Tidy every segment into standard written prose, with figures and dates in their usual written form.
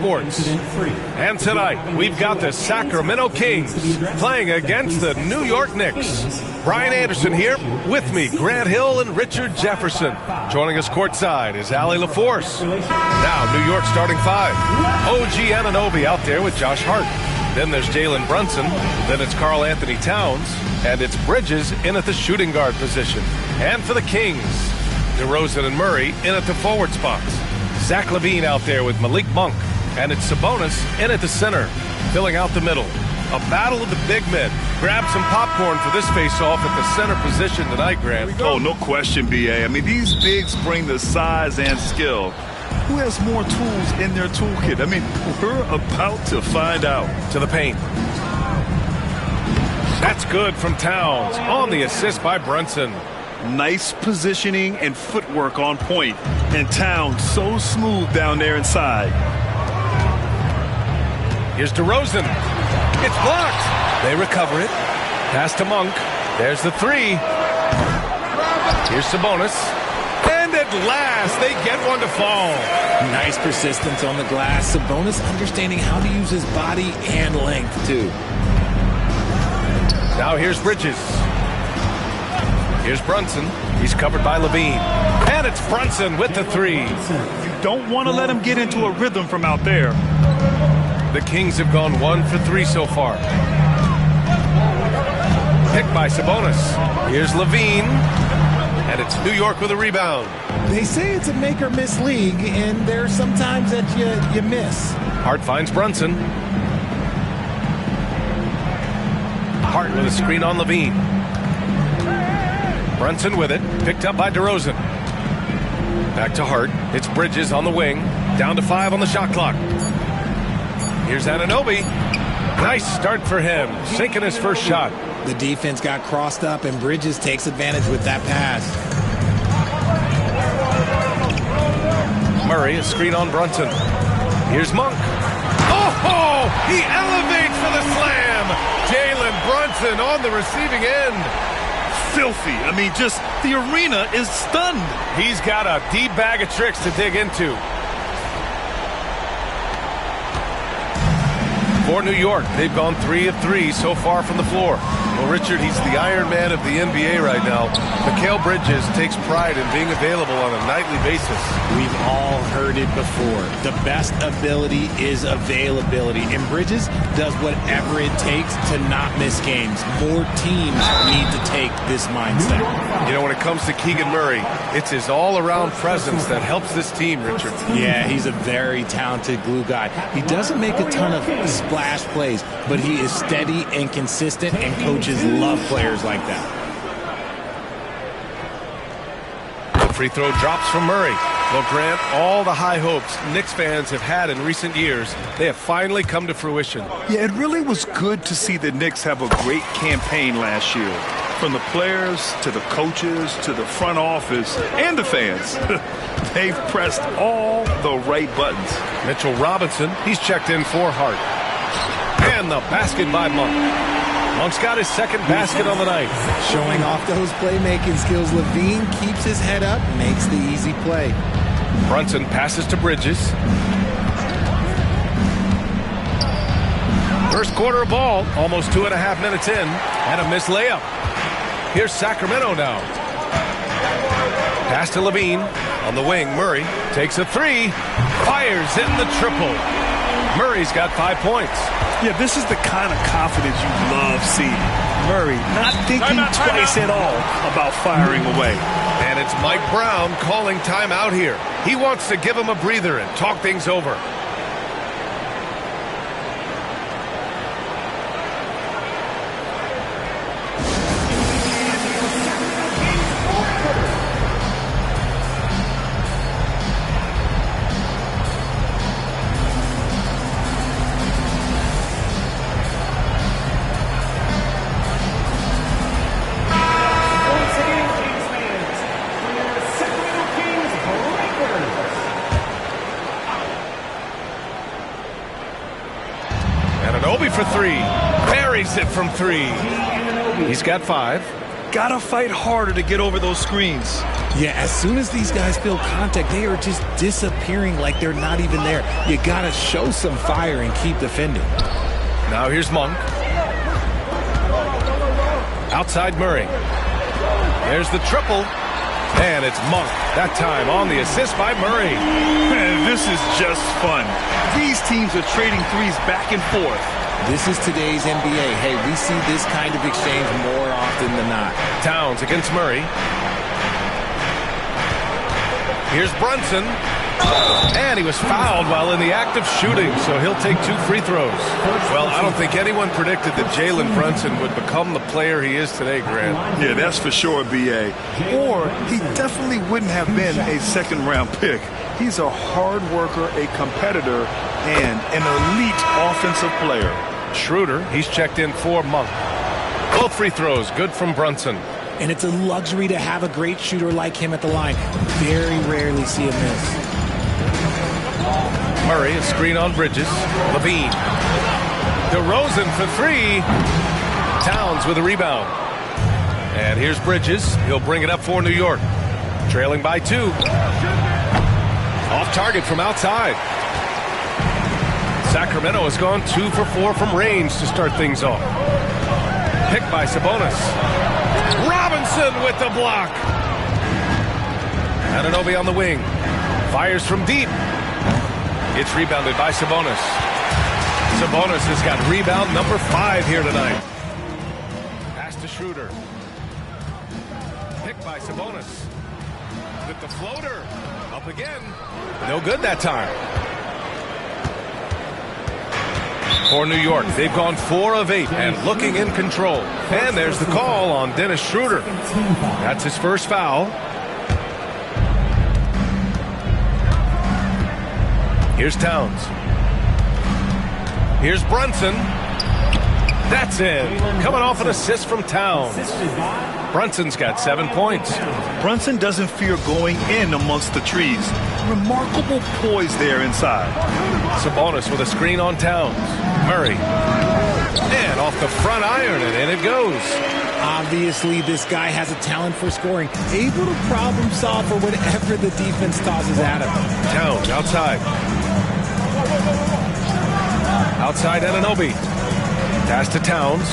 Sports. And tonight, we've got the Sacramento Kings playing against the New York Knicks. Brian Anderson here, with me, Grant Hill and Richard Jefferson. Joining us courtside is Allie LaForce. Now, New York starting five. OG Anunoby out there with Josh Hart. Then there's Jalen Brunson. Then it's Karl Anthony Towns. And it's Bridges in at the shooting guard position. And for the Kings, DeRozan and Murray in at the forward spots. Zach LaVine out there with Malik Monk. And it's Sabonis in at the center, filling out the middle. A battle of the big men. Grab some popcorn for this face-off at the center position tonight, Grant. Oh, no question, B.A. I mean, these bigs bring the size and skill. Who has more tools in their toolkit? I mean, we're about to find out. To the paint. That's good from Towns on the assist by Brunson. Nice positioning and footwork on point. And Towns so smooth down there inside. Here's DeRozan. It's blocked. They recover it. Pass to Monk. There's the three. Here's Sabonis. And at last, they get one to fall. Nice persistence on the glass. Sabonis understanding how to use his body and length, too. Now here's Bridges. Here's Brunson. He's covered by LaVine. And it's Brunson with the three. You don't want to let him get into a rhythm from out there. The Kings have gone 1 for 3 so far. Picked by Sabonis. Here's LaVine. And it's New York with a rebound. They say it's a make-or-miss league, and there's some times that you miss. Hart finds Brunson. Hart with a screen on LaVine. Brunson with it. Picked up by DeRozan. Back to Hart. It's Bridges on the wing. Down to 5 on the shot clock. Here's Anunoby. Nice start for him. Sinking his first shot. The defense got crossed up, and Bridges takes advantage with that pass. Murray, a screen on Brunson. Here's Monk. Oh, he elevates for the slam. Jalen Brunson on the receiving end. Filthy. I mean, just the arena is stunned. He's got a deep bag of tricks to dig into. For New York, they've gone 3 of 3 so far from the floor. Well, Richard, he's the Iron Man of the NBA right now. Mikal Bridges takes pride in being available on a nightly basis. We've all heard it before. The best ability is availability. And Bridges does whatever it takes to not miss games. More teams need to take this mindset. You know, when it comes to Keegan Murray, it's his all-around presence that helps this team, Richard. Yeah, he's a very talented glue guy. He doesn't make a ton of splash plays, but he is steady and consistent, and coaches love players like that. The free throw drops from Murray. Well, Grant, all the high hopes Knicks fans have had in recent years, they have finally come to fruition. Yeah, it really was good to see the Knicks have a great campaign last year. From the players to the coaches to the front office and the fans. They've pressed all the right buttons. Mitchell Robinson, he's checked in for Hart. And the basket by Monk. Monk's got his second basket on the night. Showing off those playmaking skills, LaVine keeps his head up, makes the easy play. Brunson passes to Bridges. First quarter of ball, almost 2.5 minutes in, and a missed layup. Here's Sacramento now. Pass to LaVine. On the wing, Murray takes a three. Fires in the triple. Murray's got 5 points. Yeah, this is the kind of confidence you love seeing. Murray not thinking twice at all about firing away. And it's Mike Brown calling timeout here. He wants to give him a breather and talk things over. For three. Buries it from 3. He's got 5. gotta fight harder to get over those screens. Yeah, as soon as these guys feel contact, they are just disappearing like they're not even there. You gotta show some fire and keep defending. Now here's Monk. Outside Murray. There's the triple. And it's Monk. That time on the assist by Murray. Man, this is just fun. These teams are trading threes back and forth. This is today's NBA. Hey, we see this kind of exchange more often than not. Towns against Murray. Here's Brunson. And he was fouled while in the act of shooting, so he'll take 2 free throws. Well, I don't think anyone predicted that Jalen Brunson would become the player he is today, Grant. Yeah, that's for sure, B.A. Or he definitely wouldn't have been a second-round pick. He's a hard worker, a competitor, and an elite offensive player. Schroeder, he's checked in for Monk. Both free throws, good from Brunson. And it's a luxury to have a great shooter like him at the line. Very rarely see a miss. Murray, a screen on Bridges. Levine. DeRozan for 3. Towns with a rebound. And here's Bridges. He'll bring it up for New York. Trailing by 2. Off target from outside. Sacramento has gone 2 for 4 from range to start things off. Picked by Sabonis. Robinson with the block. Anunoby on the wing. Fires from deep. It's rebounded by Sabonis. Sabonis has got rebound number 5 here tonight. Pass to Schroeder. Picked by Sabonis. With the floater. Up again. No good that time. For New York, they've gone 4 of 8 and looking in control. And there's the call on Dennis Schroeder. That's his first foul. Here's Towns. Here's Brunson. That's in. Coming off an assist from Towns. Brunson's got 7 points. Brunson doesn't fear going in amongst the trees. Remarkable poise there inside. Sabonis with a screen on Towns. Murray. And off the front iron, and in it goes. Obviously, this guy has a talent for scoring. Able to problem solve for whatever the defense tosses at him. Towns outside. Outside Anunoby. Pass to Towns.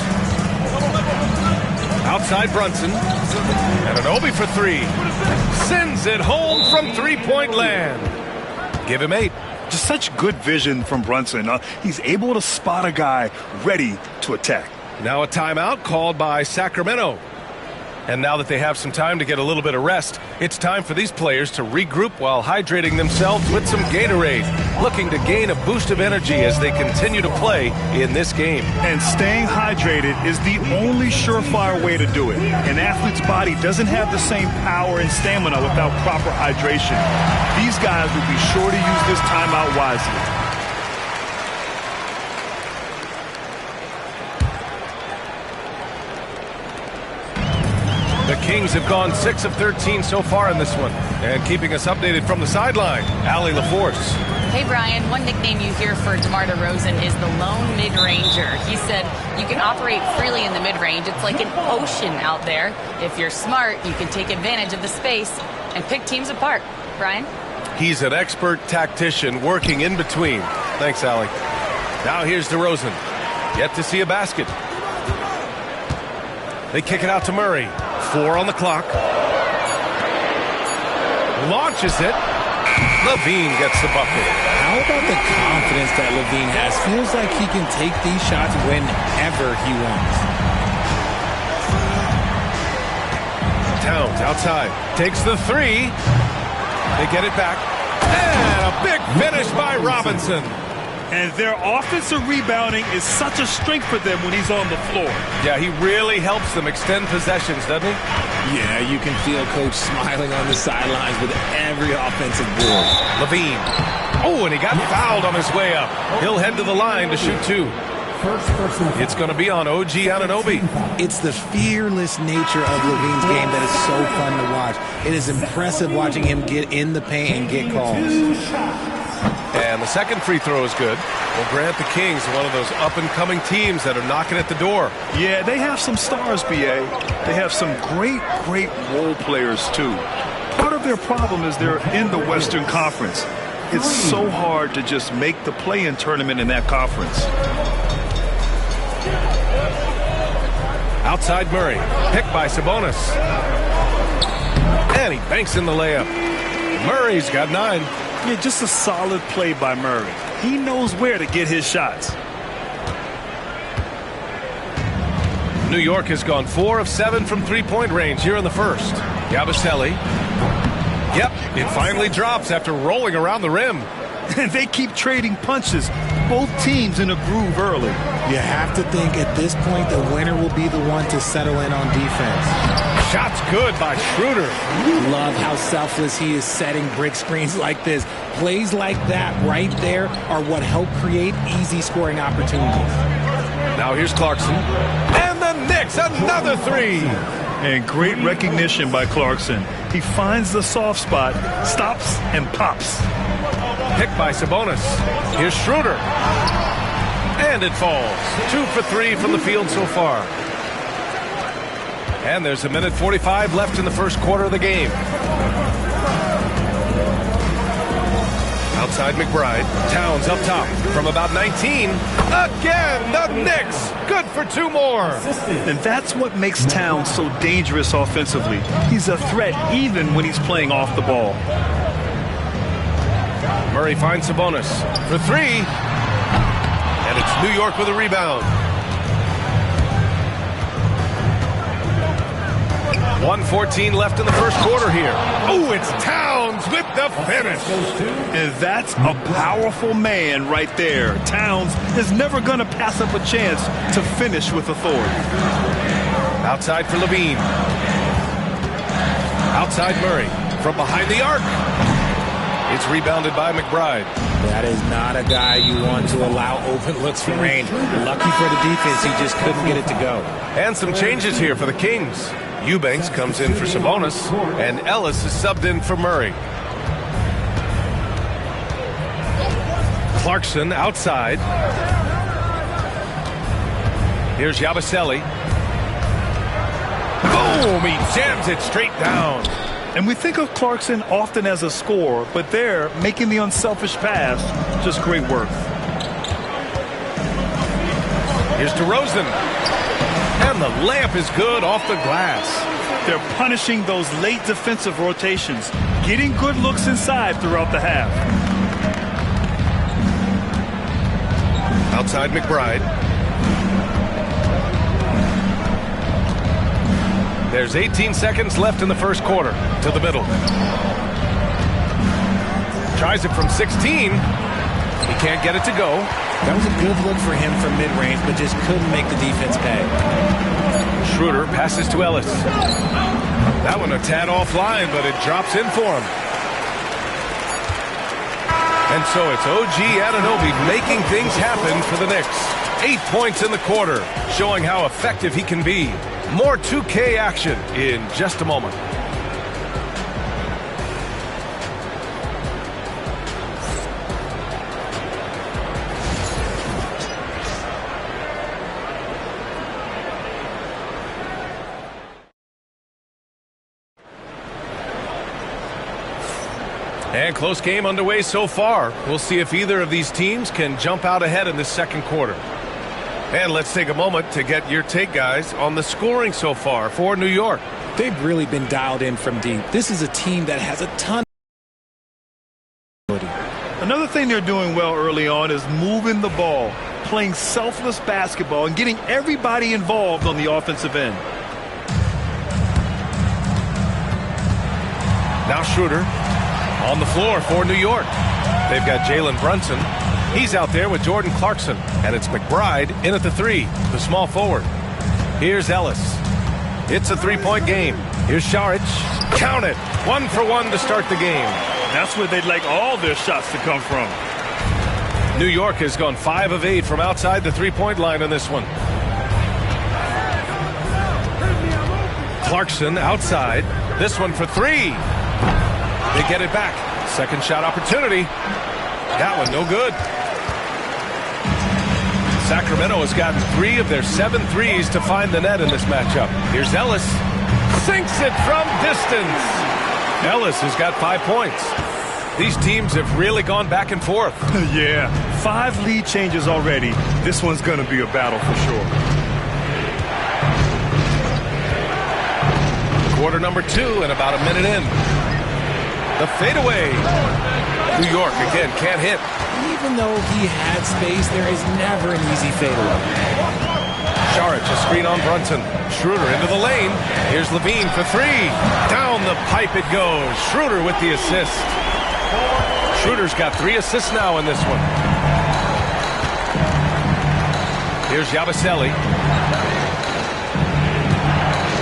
Outside Brunson. Anunoby for 3. Sends it home from 3-point land. Give him 8. Just such good vision from Brunson. He's able to spot a guy ready to attack. Now a timeout called by Sacramento. And now that they have some time to get a little bit of rest, it's time for these players to regroup while hydrating themselves with some Gatorade, looking to gain a boost of energy as they continue to play in this game. And staying hydrated is the only surefire way to do it. An athlete's body doesn't have the same power and stamina without proper hydration. These guys will be sure to use this timeout wisely. The Kings have gone 6 of 13 so far in this one. And keeping us updated from the sideline, Allie LaForce. Hey, Brian, one nickname you hear for DeMar DeRozan is the lone mid-ranger. He said you can operate freely in the mid-range. It's like an ocean out there. If you're smart, you can take advantage of the space and pick teams apart. Brian? He's an expert tactician working in between. Thanks, Allie. Now here's DeRozan. Yet to see a basket. They kick it out to Murray. 4 on the clock. Launches it. Levine gets the bucket. How about the confidence that Levine has? Feels like he can take these shots whenever he wants. Towns outside. Takes the 3. They get it back. And a big finish by Robinson. And their offensive rebounding is such a strength for them when he's on the floor. Yeah, he really helps them extend possessions, doesn't he? Yeah, you can feel Coach smiling on the sidelines with every offensive board. Levine. Oh, and he got fouled on his way up. He'll head to the line to shoot 2. It's going to be on OG Anunoby. It's the fearless nature of Levine's game that is so fun to watch. It is impressive watching him get in the paint and get calls. And the second free throw is good. Well, Grant, the Kings, one of those up-and-coming teams that are knocking at the door. Yeah, they have some stars, B.A. They have some great role players, too. Part of their problem is they're in the Western Conference. It's so hard to just make the play-in tournament in that conference. Outside Murray, picked by Sabonis. And he banks in the layup. Murray's got 9. Yeah, just a solid play by Murray. He knows where to get his shots. New York has gone 4 of 7 from three-point range here in the first. Yabusele. Yep, it finally drops after rolling around the rim. And they keep trading punches. Both teams in a groove early. You have to think at this point the winner will be the one to settle in on defense. Shot's good by Schroeder. Love how selfless he is setting brick screens like this. Plays like that right there are what help create easy scoring opportunities. Now here's Clarkson. And the Knicks, another 3. And great recognition by Clarkson. He finds the soft spot, stops, and pops. Picked by Sabonis. Here's Schroeder. And it falls. 2 for 3 from the field so far. And there's 1:45 left in the first quarter of the game. Outside McBride. Towns up top from about 19. Again, the Knicks. Good for 2 more. And that's what makes Towns so dangerous offensively. He's a threat even when he's playing off the ball. Murray finds Sabonis for 3. And it's New York with a rebound. 1:14 left in the first quarter here. Oh, it's Towns with the finish. And that's a powerful man right there. Towns is never going to pass up a chance to finish with authority. Outside for Levine. Outside Murray from behind the arc. It's rebounded by McBride. That is not a guy you want to allow open looks from range. Lucky for the defense, he just couldn't get it to go. And some changes here for the Kings. Eubanks comes in for Sabonis, and Ellis is subbed in for Murray. Clarkson outside. Here's Yabusele. Boom! He jams it straight down. And we think of Clarkson often as a scorer, but there, making the unselfish pass, just great work. Here's DeRozan. And the layup is good off the glass. They're punishing those late defensive rotations, getting good looks inside throughout the half. Outside McBride. There's 18 seconds left in the first quarter. To the middle. Tries it from 16. He can't get it to go. That was a good look for him from mid-range, but just couldn't make the defense pay. Schroeder passes to Ellis. That one a tad offline, but it drops in for him. And so it's OG Anunoby making things happen for the Knicks. 8 points in the quarter, showing how effective he can be. More 2K action in just a moment. And close game underway so far. We'll see if either of these teams can jump out ahead in this second quarter. And let's take a moment to get your take, guys, on the scoring so far for New York. They've really been dialed in from deep. This is a team that has a ton of ability. Another thing they're doing well early on is moving the ball, playing selfless basketball, and getting everybody involved on the offensive end. Now Schroeder on the floor for New York. They've got Jalen Brunson. He's out there with Jordan Clarkson. And it's McBride in at the 3, the small forward. Here's Ellis. It's a 3-point game. Here's Šarić. Count it. 1 for 1 to start the game. That's where they'd like all their shots to come from. New York has gone 5 of 8 from outside the 3-point line in this one. Clarkson outside. This one for 3. They get it back. Second shot opportunity. That one no good. Sacramento has gotten 3 of their 7 threes to find the net in this matchup. Here's Ellis. Sinks it from distance. Ellis has got 5 points. These teams have really gone back and forth. Yeah, 5 lead changes already. This one's going to be a battle for sure. Quarter number 2 and about a minute in. The fadeaway. New York again can't hit. Even though he had space, there is never an easy fadeaway. Saric, a screen on Brunson. Schroeder into the lane. Here's Levine for 3. Down the pipe it goes. Schroeder with the assist. Schroeder's got 3 assists now in this one. Here's Yabusele.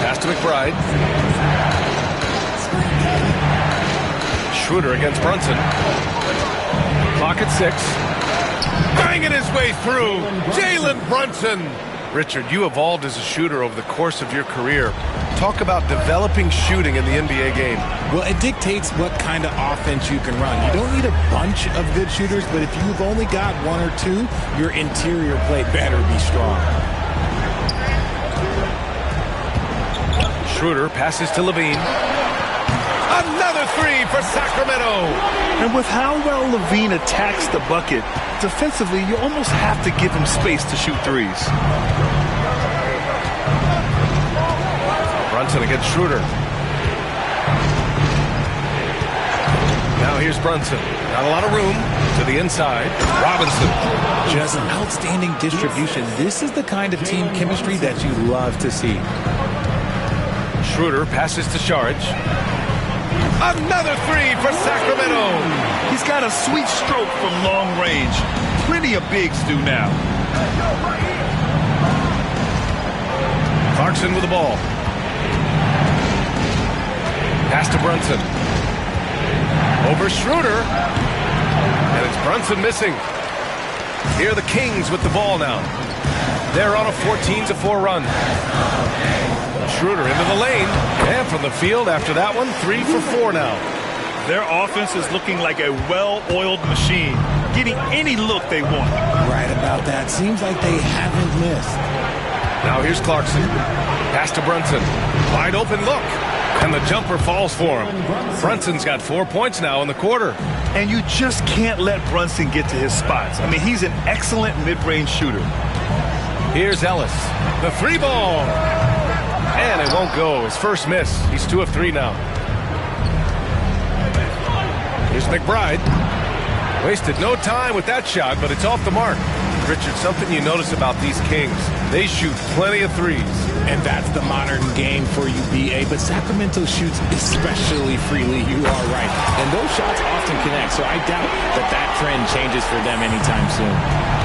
Pass to McBride. Schroeder against Brunson. Clock at 6. Banging his way through. Jalen Brunson. Richard, you evolved as a shooter over the course of your career. Talk about developing shooting in the NBA game. Well, it dictates what kind of offense you can run. You don't need a bunch of good shooters, but if you've only got 1 or 2, your interior play better be strong. Schroeder passes to Levine. Another 3 for Sacramento. And with how well Levine attacks the bucket, defensively, you almost have to give him space to shoot threes. Brunson against Schroeder. Now here's Brunson. Not a lot of room to the inside. Robinson. Just outstanding distribution. This is the kind of team chemistry that you love to see. Schroeder passes to Saric. Another 3 for Sacramento. He's got a sweet stroke from long range. Plenty of bigs do now. Clarkson with the ball. Pass to Brunson. Over Schroeder. And it's Brunson missing. Here are the Kings with the ball now. They're on a 14-4 run. Schroeder into the lane. And from the field after that one, 3 for 4 now. Their offense is looking like a well-oiled machine, getting any look they want. Right about that. Seems like they haven't missed. Now here's Clarkson. Pass to Brunson. Wide open look. And the jumper falls for him. Brunson's got 4 points now in the quarter. And you just can't let Brunson get to his spots. I mean, he's an excellent mid-range shooter. Here's Ellis. The 3 ball. And it won't go. His first miss. He's 2 of 3 now. Here's McBride. Wasted no time with that shot, but it's off the mark. Richard, something you notice about these Kings, they shoot plenty of threes. And that's the modern game for you, B.A. But Sacramento shoots especially freely. You are right. And those shots often connect, so I doubt that trend changes for them anytime soon.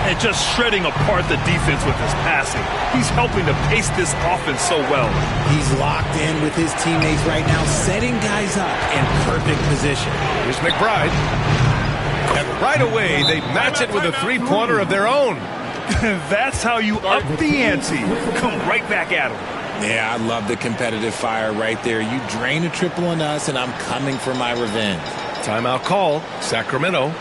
And just shredding apart the defense with his passing. He's helping to pace this offense so well. He's locked in with his teammates right now, setting guys up in perfect position. Here's McBride. And right away, they match it with a 3-pointer of their own. That's how you up the ante. Come right back at him. Yeah, I love the competitive fire right there. You drain a triple on us, and I'm coming for my revenge. Timeout call, Sacramento.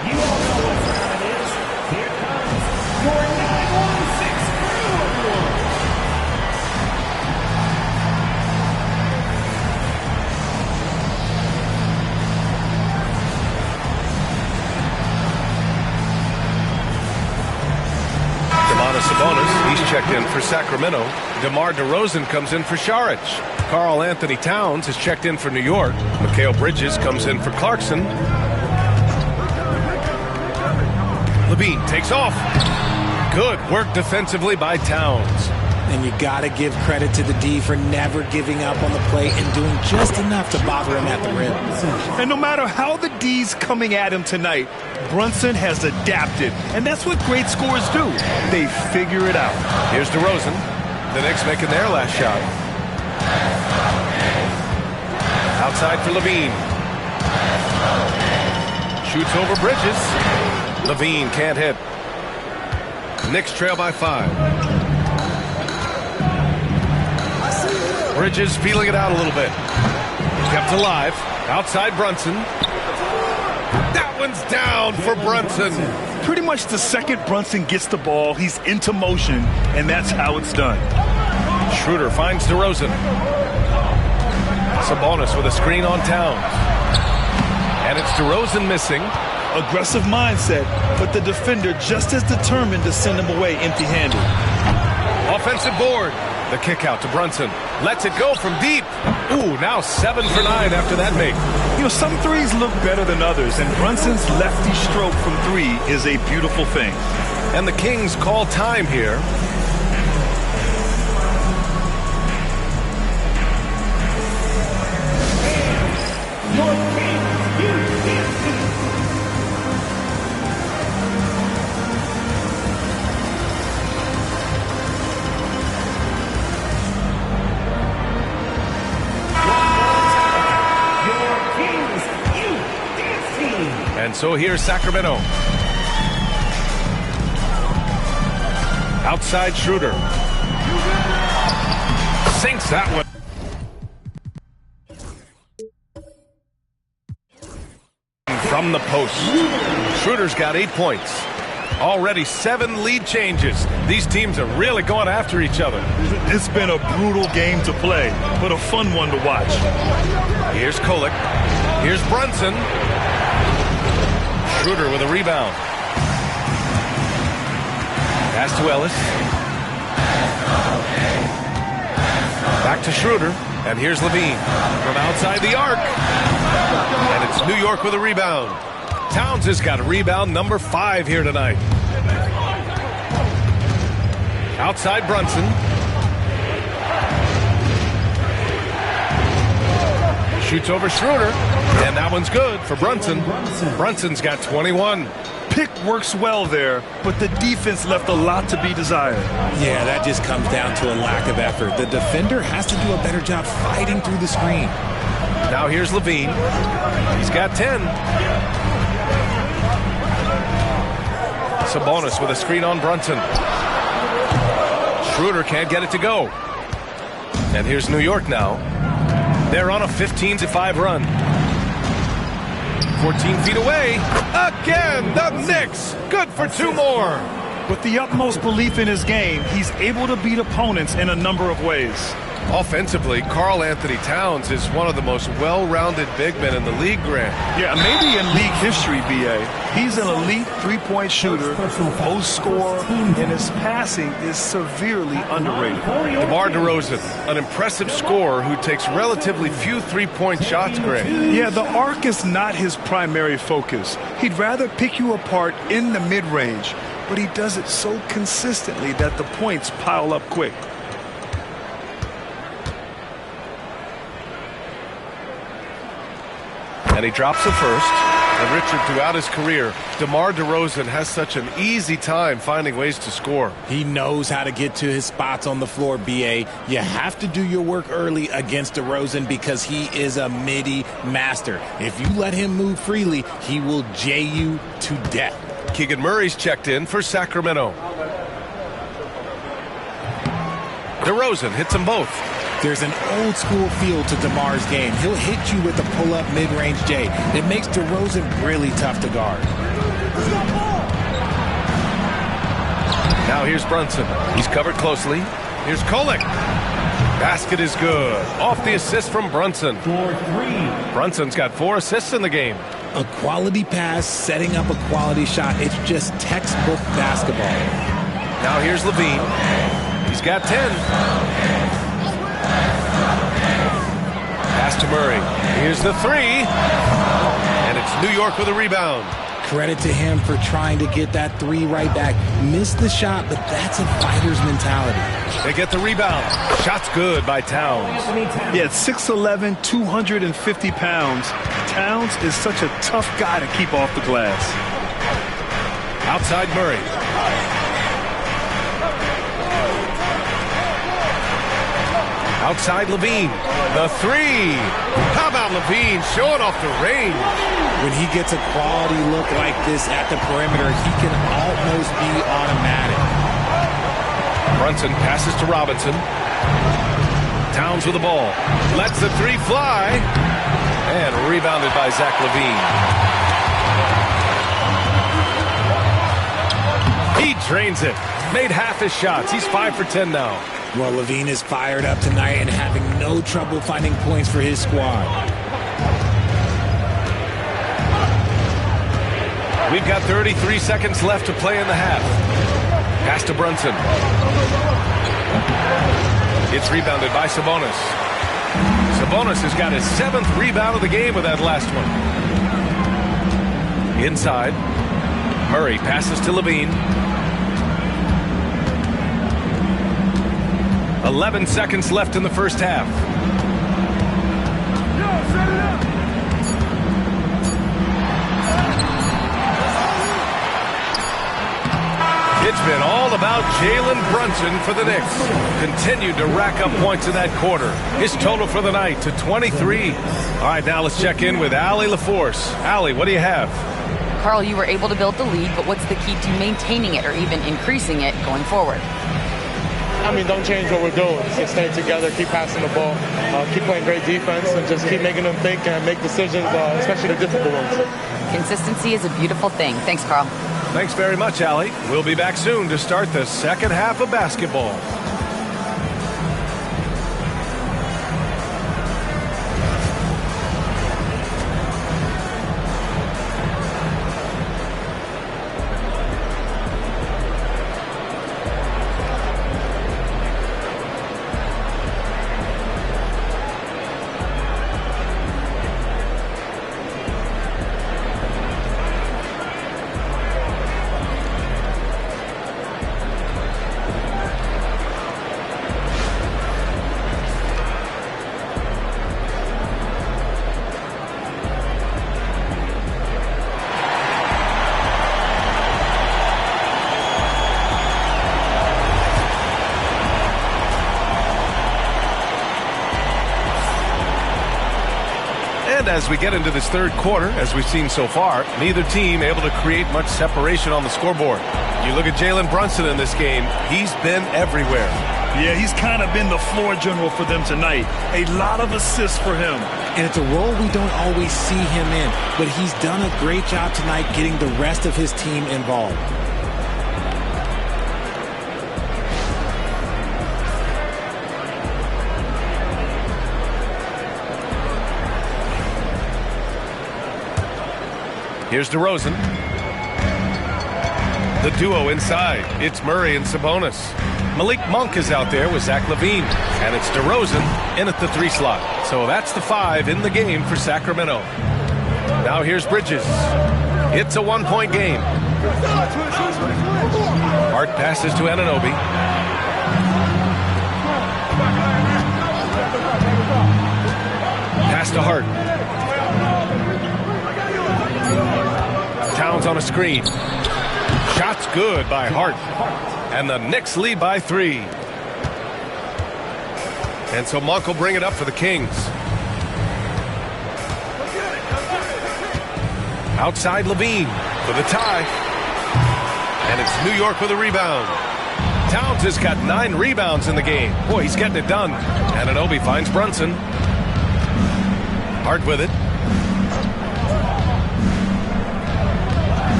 You all know what time it is. Here comes your 916 crew. Sabonis, he's checked in for Sacramento. DeMar DeRozan comes in for Saric. Karl Anthony Towns has checked in for New York. Mikal Bridges comes in for Clarkson. Levine takes off. Good work defensively by Towns. And you got to give credit to the D for never giving up on the play and doing just enough to bother him at the rim. And no matter how the D's coming at him tonight, Brunson has adapted. And that's what great scorers do. They figure it out. Here's DeRozan. The Knicks making their last shot. Outside for Levine. Shoots over Bridges. Levine can't hit. Knicks trail by 5. Bridges feeling it out a little bit. Kept alive. Outside Brunson. That one's down for Brunson. Pretty much the second Brunson gets the ball, he's into motion, and that's how it's done. Schroeder finds DeRozan. Sabonis with a screen on Towns. And it's DeRozan missing. Aggressive mindset, but the defender just as determined to send him away empty-handed. Offensive board. The kick out to Brunson. Lets it go from deep. Ooh, now 7 for 9 after that make. You know, some threes look better than others, and Brunson's lefty stroke from 3 is a beautiful thing. And the Kings call time here. And so here's Sacramento. Outside Schroeder. Sinks that one. From the post. Schroeder's got 8 points. Already 7 lead changes. These teams are really going after each other. It's been a brutal game to play, but a fun one to watch. Here's Kolek. Here's Brunson. Schroeder with a rebound. Pass to Ellis. Back to Schroeder. And here's Levine from outside the arc. And it's New York with a rebound. Towns has got a rebound number 5 here tonight. Outside Brunson. Shoots over Schroeder. And that one's good for Brunson. Brunson's got 21. Pick works well there, but the defense left a lot to be desired. Yeah, that just comes down to a lack of effort. The defender has to do a better job fighting through the screen. Now here's Levine. He's got 10. Sabonis with a screen on Brunson. Schroeder can't get it to go. And here's New York now. They're on a 15-5 run. 14 feet away. Again, the Knicks. Good for 2 more. With the utmost belief in his game, he's able to beat opponents in a number of ways. Offensively, Karl Anthony Towns is one of the most well-rounded big men in the league, Grant. Yeah, maybe in league history, B.A. He's an elite three-point shooter, post scorer, and his passing is severely underrated. DeMar DeRozan, an impressive scorer who takes relatively few three-point shots, Grant. Yeah, the arc is not his primary focus. He'd rather pick you apart in the mid-range, but he does it so consistently that the points pile up quick. And he drops the first. And Richard, throughout his career, DeMar DeRozan has such an easy time finding ways to score. He knows how to get to his spots on the floor, B.A. You have to do your work early against DeRozan because he is a midi master. If you let him move freely, he will J you to death. Keegan Murray's checked in for Sacramento. DeRozan hits them both. There's an old-school feel to DeMar's game. He'll hit you with a pull-up mid-range J. It makes DeRozan really tough to guard. Now here's Brunson. He's covered closely. Here's Kolek. Basket is good. Off the assist from Brunson. Brunson's got 4 assists in the game. A quality pass, setting up a quality shot. It's just textbook basketball. Now here's Levine. He's got 10. Pass to Murray. Here's the 3. And it's New York with a rebound. Credit to him for trying to get that 3 right back. Missed the shot, but that's a fighter's mentality. They get the rebound. Shot's good by Towns. Yeah, at 6'11", 250 pounds, Towns is such a tough guy to keep off the glass. Outside Murray. Outside Levine. The 3. How about Levine showing off the range? When he gets a quality look like this at the perimeter, he can almost be automatic. Brunson passes to Robinson. Towns with the ball. Lets the three fly. And rebounded by Zach LaVine. He drains it. Made half his shots. He's 5 for 10 now. Well, LaVine is fired up tonight and having no trouble finding points for his squad. We've got 33 seconds left to play in the half. Pass to Brunson. It's rebounded by Sabonis. Sabonis has got his 7th rebound of the game with that last one. Inside. Murray passes to LaVine. 11 seconds left in the first half. It's been all about Jalen Brunson for the Knicks. Continued to rack up points in that quarter. His total for the night to 23. All right, now let's check in with Allie LaForce. Allie, what do you have? Carl, you were able to build the lead, but what's the key to maintaining it or even increasing it going forward? I mean, don't change what we're doing. Just stay together, keep passing the ball, keep playing great defense, and just keep making them think and make decisions, especially the difficult ones. Consistency is a beautiful thing. Thanks, Carl. Thanks very much, Allie. We'll be back soon to start the second half of basketball. As we get into this third quarter, as we've seen so far, neither team able to create much separation on the scoreboard. You look at Jalen Brunson in this game, he's been everywhere. Yeah, he's kind of been the floor general for them tonight. A lot of assists for him. And it's a role we don't always see him in, but he's done a great job tonight getting the rest of his team involved. Here's DeRozan. The duo inside. It's Murray and Sabonis. Malik Monk is out there with Zach LaVine. And it's DeRozan in at the 3 slot. So that's the 5 in the game for Sacramento. Now here's Bridges. It's a 1-point game. Hart passes to Anunoby. Pass to Hart. Towns on a screen. Shot's good by Hart. And the Knicks lead by 3. And so Monk will bring it up for the Kings. Outside LaVine for the tie. And it's New York with a rebound. Towns has got 9 rebounds in the game. Boy, he's getting it done. Anunoby finds Brunson. Hart with it.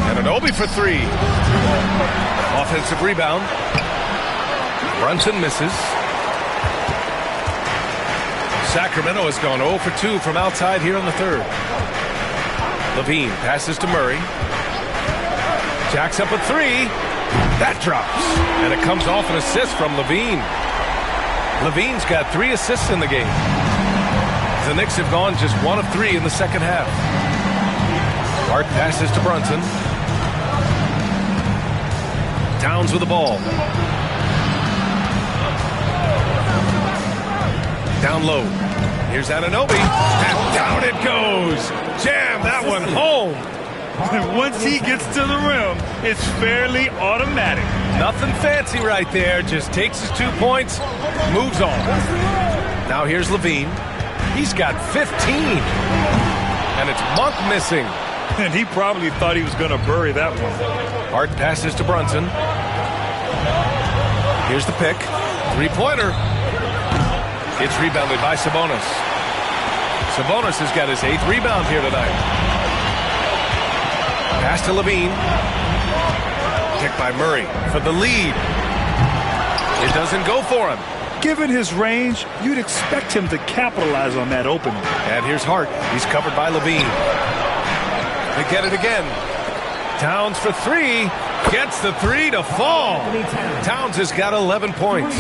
Anunoby for 3. Offensive rebound. Brunson misses. Sacramento has gone 0 for 2 from outside here in the third. LaVine passes to Murray. Jacks up a 3. That drops. And it comes off an assist from LaVine. LaVine's got 3 assists in the game. The Knicks have gone just 1 of 3 in the second half. Hart passes to Brunson. Towns with the ball. Down low. Here's Anunoby. And down it goes. Jam that one home. And once he gets to the rim, it's fairly automatic. Nothing fancy right there. Just takes his 2 points, moves on. Now here's LaVine. He's got 15. And it's Monk missing. And he probably thought he was going to bury that one. Hart passes to Brunson. Here's the pick. 3-pointer. It's rebounded by Sabonis. Sabonis has got his 8th rebound here tonight. Pass to Levine. Picked by Murray for the lead. It doesn't go for him. Given his range, you'd expect him to capitalize on that opening. And here's Hart. He's covered by Levine. They get it again. Towns for 3. Gets the 3 to fall. Towns has got 11 points.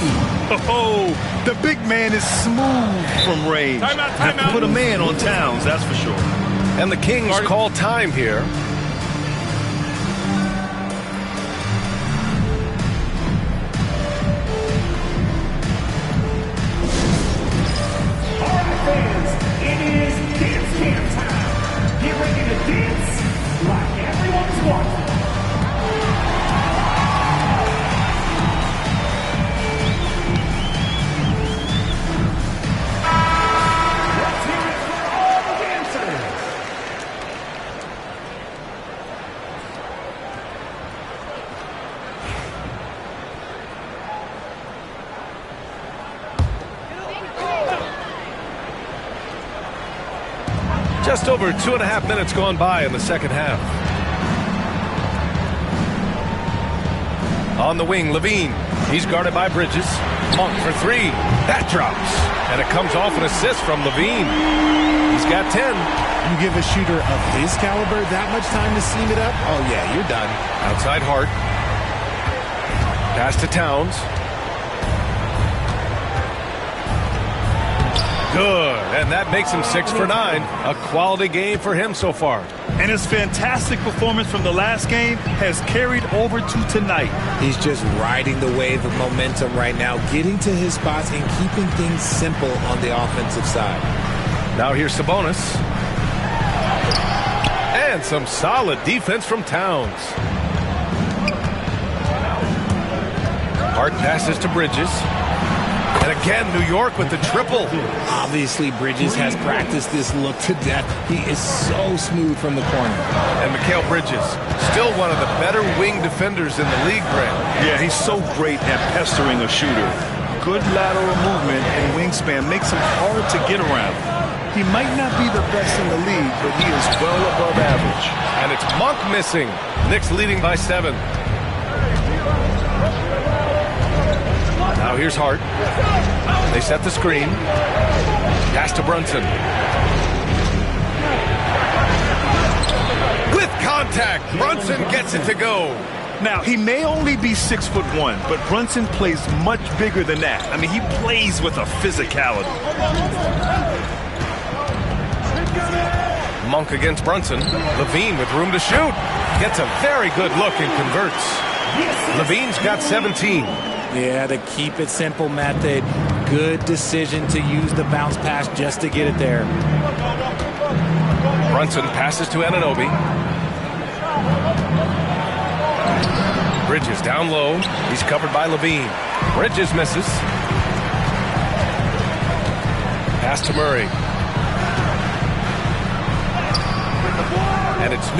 Oh, the big man is smooth from range. Timeout. Put a man on Towns, that's for sure. And the Kings call time here. All right, fans, it is dance camp time. Get ready to dance like everyone's watching. Let's hear it for all the dancers. Just over 2.5 minutes gone by in the second half. On the wing, Levine. He's guarded by Bridges. Monk for 3. That drops. And it comes off an assist from Levine. He's got 10. You give a shooter of his caliber that much time to seam it up? Oh, yeah, you're done. Outside Hart. Pass to Towns. Good. And that makes him 6 for 9. A quality game for him so far. And his fantastic performance from the last game has carried over to tonight. He's just riding the wave of momentum right now, getting to his spots and keeping things simple on the offensive side. Now here's Sabonis. And some solid defense from Towns. Hart passes to Bridges. And again, New York with the triple. Obviously, Bridges has practiced this look to death. He is so smooth from the corner. And Mikal Bridges, still one of the better wing defenders in the league, Grant. Yeah, he's so great at pestering a shooter. Good lateral movement and wingspan makes him hard to get around. He might not be the best in the league, but he is well above average. And it's Monk missing. Knicks leading by 7. Now here's Hart. They set the screen. Pass to Brunson. With contact, Brunson gets it to go. Now, he may only be 6'1", but Brunson plays much bigger than that. I mean, he plays with a physicality. Monk against Brunson. Levine with room to shoot. Gets a very good look and converts. Levine's got 17. Yeah, the keep it simple method. Good decision to use the bounce pass just to get it there. Brunson passes to Anunoby. Bridges down low. He's covered by Levine. Bridges misses. Pass to Murray. And it's New